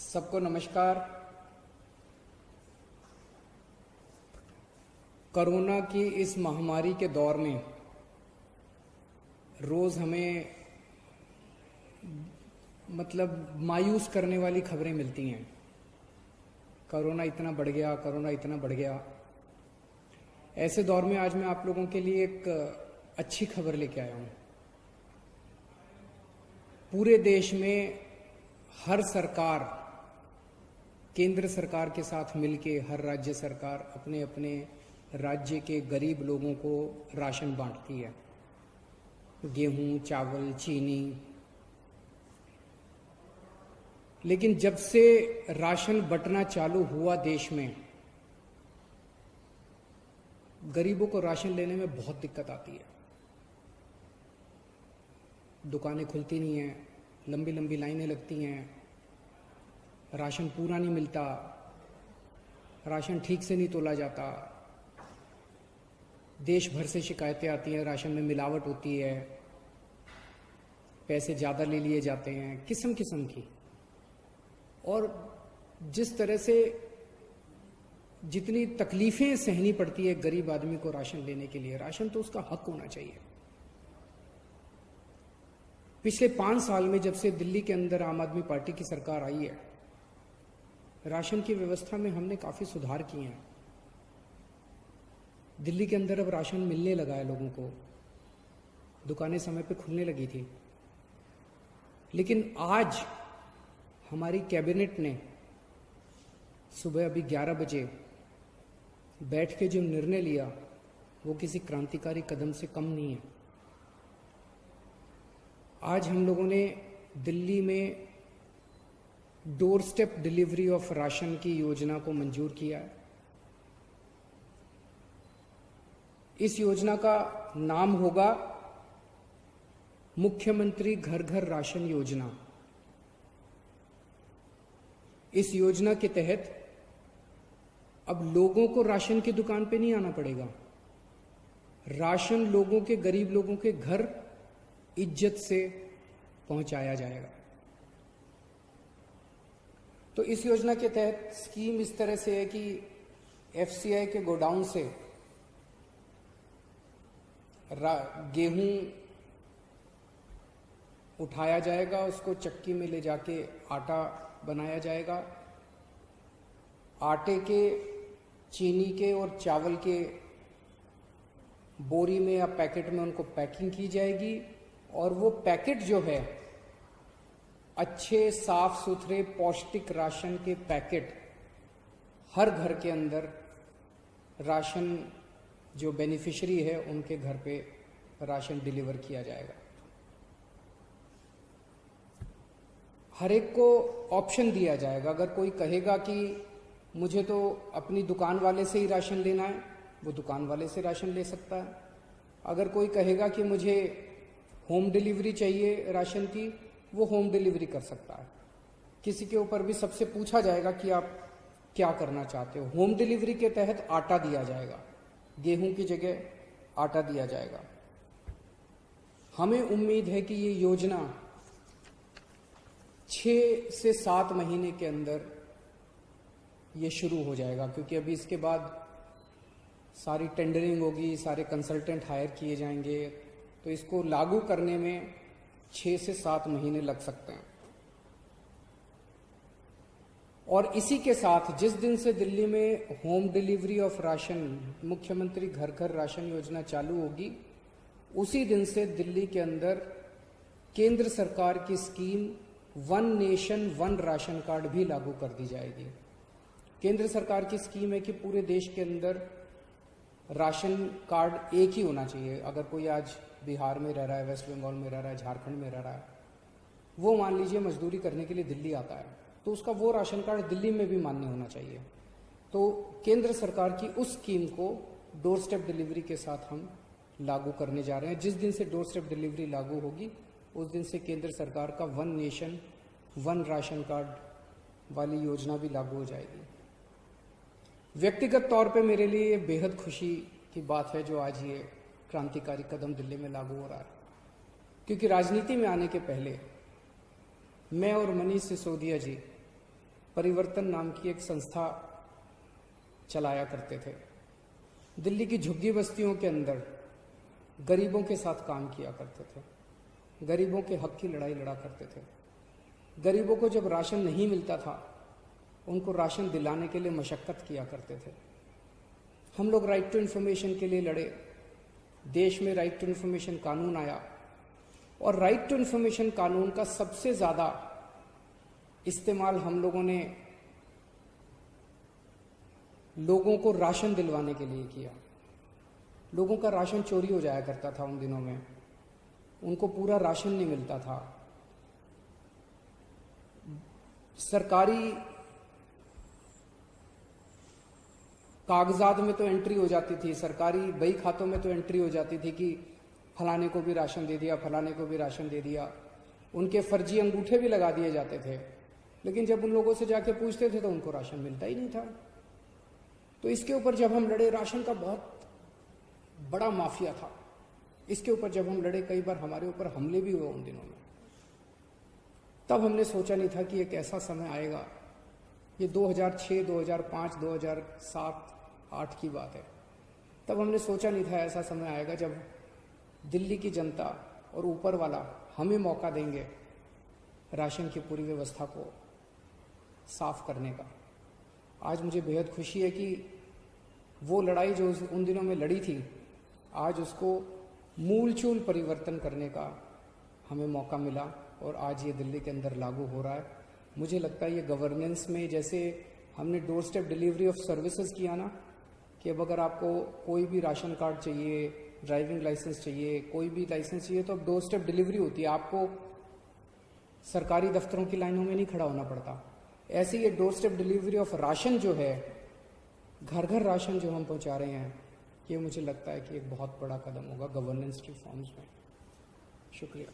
सबको नमस्कार। कोरोना की इस महामारी के दौर में रोज़ हमें मायूस करने वाली खबरें मिलती हैं। कोरोना इतना बढ़ गया, कोरोना इतना बढ़ गया। ऐसे दौर में आज मैं आप लोगों के लिए एक अच्छी खबर लेके आया हूँ। पूरे देश में हर सरकार, केंद्र सरकार के साथ मिलके हर राज्य सरकार अपने अपने राज्य के गरीब लोगों को राशन बांटती है। गेहूं, चावल, चीनी। लेकिन जब से राशन बंटना चालू हुआ देश में, गरीबों को राशन लेने में बहुत दिक्कत आती है। दुकानें खुलती नहीं हैं, लंबी लंबी लाइनें लगती हैं, राशन पूरा नहीं मिलता, राशन ठीक से नहीं तोला जाता, देश भर से शिकायतें आती हैं, राशन में मिलावट होती है, पैसे ज़्यादा ले लिए जाते हैं, किस्म किस्म की। और जिस तरह से जितनी तकलीफ़ें सहनी पड़ती है गरीब आदमी को राशन लेने के लिए, राशन तो उसका हक होना चाहिए। पिछले 5 साल में जब से दिल्ली के अंदर आम आदमी पार्टी की सरकार आई है, राशन की व्यवस्था में हमने काफ़ी सुधार किए हैं। दिल्ली के अंदर अब राशन मिलने लगा है लोगों को, दुकानें समय पे खुलने लगी थी। लेकिन आज हमारी कैबिनेट ने सुबह अभी 11 बजे बैठ के जो निर्णय लिया, वो किसी क्रांतिकारी कदम से कम नहीं है। आज हम लोगों ने दिल्ली में door step delivery of ration की योजना को मंजूर किया है। इस योजना का नाम होगा मुख्यमंत्री घर घर राशन योजना। इस योजना के तहत अब लोगों को राशन की दुकान पे नहीं आना पड़ेगा। राशन लोगों के, गरीब लोगों के घर इज्जत से पहुंचाया जाएगा। तो इस योजना के तहत स्कीम इस तरह से है कि एफसीआई के गोडाउन से गेहूं उठाया जाएगा, उसको चक्की में ले जाके आटा बनाया जाएगा। आटे के, चीनी के और चावल के बोरी में या पैकेट में उनको पैकिंग की जाएगी। और वो पैकेट जो है, अच्छे साफ सुथरे पौष्टिक राशन के पैकेट हर घर के अंदर राशन जो बेनिफिशियरी है उनके घर पे राशन डिलीवर किया जाएगा। हर एक को ऑप्शन दिया जाएगा। अगर कोई कहेगा कि मुझे तो अपनी दुकान वाले से ही राशन लेना है, वो दुकान वाले से राशन ले सकता है। अगर कोई कहेगा कि मुझे होम डिलीवरी चाहिए राशन की, वो होम डिलीवरी कर सकता है। किसी के ऊपर भी सबसे पूछा जाएगा कि आप क्या करना चाहते हो। होम डिलीवरी के तहत आटा दिया जाएगा, गेहूं की जगह आटा दिया जाएगा। हमें उम्मीद है कि ये योजना 6 से 7 महीने के अंदर ये शुरू हो जाएगा, क्योंकि अभी इसके बाद सारी टेंडरिंग होगी, सारे कंसल्टेंट हायर किए जाएंगे। तो इसको लागू करने में 6 से 7 महीने लग सकते हैं। और इसी के साथ जिस दिन से दिल्ली में होम डिलीवरी ऑफ राशन, मुख्यमंत्री घर घर राशन योजना चालू होगी, उसी दिन से दिल्ली के अंदर केंद्र सरकार की scheme one nation one ration card भी लागू कर दी जाएगी। केंद्र सरकार की स्कीम है कि पूरे देश के अंदर राशन कार्ड एक ही होना चाहिए। अगर कोई आज बिहार में रह रहा है, वेस्ट बंगाल में रह रहा है, झारखंड में रह रहा है, वो मान लीजिए मजदूरी करने के लिए दिल्ली आता है, तो उसका वो राशन कार्ड दिल्ली में भी मान्य होना चाहिए। तो केंद्र सरकार की उस स्कीम को डोर स्टेप डिलीवरी के साथ हम लागू करने जा रहे हैं। जिस दिन से डोर स्टेप डिलीवरी लागू होगी, उस दिन से केंद्र सरकार का one nation one ration card वाली योजना भी लागू हो जाएगी। व्यक्तिगत तौर पे मेरे लिए ये बेहद खुशी की बात है जो आज ये क्रांतिकारी कदम दिल्ली में लागू हो रहा है, क्योंकि राजनीति में आने के पहले मैं और मनीष सिसोदिया जी परिवर्तन नाम की एक संस्था चलाया करते थे। दिल्ली की झुग्गी बस्तियों के अंदर गरीबों के साथ काम किया करते थे, गरीबों के हक की लड़ाई लड़ा करते थे। गरीबों को जब राशन नहीं मिलता था, उनको राशन दिलाने के लिए मशक्कत किया करते थे। हम लोग राइट टू इन्फॉर्मेशन के लिए लड़े, देश में राइट टू इन्फॉर्मेशन कानून आया, और राइट टू इन्फॉर्मेशन कानून का सबसे ज़्यादा इस्तेमाल हम लोगों ने लोगों को राशन दिलवाने के लिए किया। लोगों का राशन चोरी हो जाया करता था उन दिनों में, उनको पूरा राशन नहीं मिलता था। सरकारी कागजात में तो एंट्री हो जाती थी, सरकारी बही खातों में तो एंट्री हो जाती थी कि फलाने को भी राशन दे दिया, फलाने को भी राशन दे दिया। उनके फर्जी अंगूठे भी लगा दिए जाते थे, लेकिन जब उन लोगों से जाके पूछते थे तो उनको राशन मिलता ही नहीं था। तो इसके ऊपर जब हम लड़े, राशन का बहुत बड़ा माफिया था, इसके ऊपर जब हम लड़े, कई बार हमारे ऊपर हमले भी हुए उन दिनों में। तब हमने सोचा नहीं था कि एक ऐसा समय आएगा, ये 2006, 2005, 2007-8 की बात है। तब हमने सोचा नहीं था ऐसा समय आएगा जब दिल्ली की जनता और ऊपर वाला हमें मौका देंगे राशन की पूरी व्यवस्था को साफ करने का। आज मुझे बेहद खुशी है कि वो लड़ाई जो उन दिनों में लड़ी थी, आज उसको मूलचूल परिवर्तन करने का हमें मौका मिला, और आज ये दिल्ली के अंदर लागू हो रहा है। मुझे लगता है ये गवर्नेंस में, जैसे हमने door step delivery of services किया ना, कि अब अगर आपको कोई भी राशन कार्ड चाहिए, ड्राइविंग लाइसेंस चाहिए, कोई भी लाइसेंस चाहिए, तो अब डोर स्टेप डिलीवरी होती है, आपको सरकारी दफ्तरों की लाइनों में नहीं खड़ा होना पड़ता। ऐसे ये door step delivery of ration जो है, घर घर राशन जो हम पहुंचा रहे हैं, ये मुझे लगता है कि एक बहुत बड़ा कदम होगा गवर्नेंस रिफॉर्म्स में। शुक्रिया।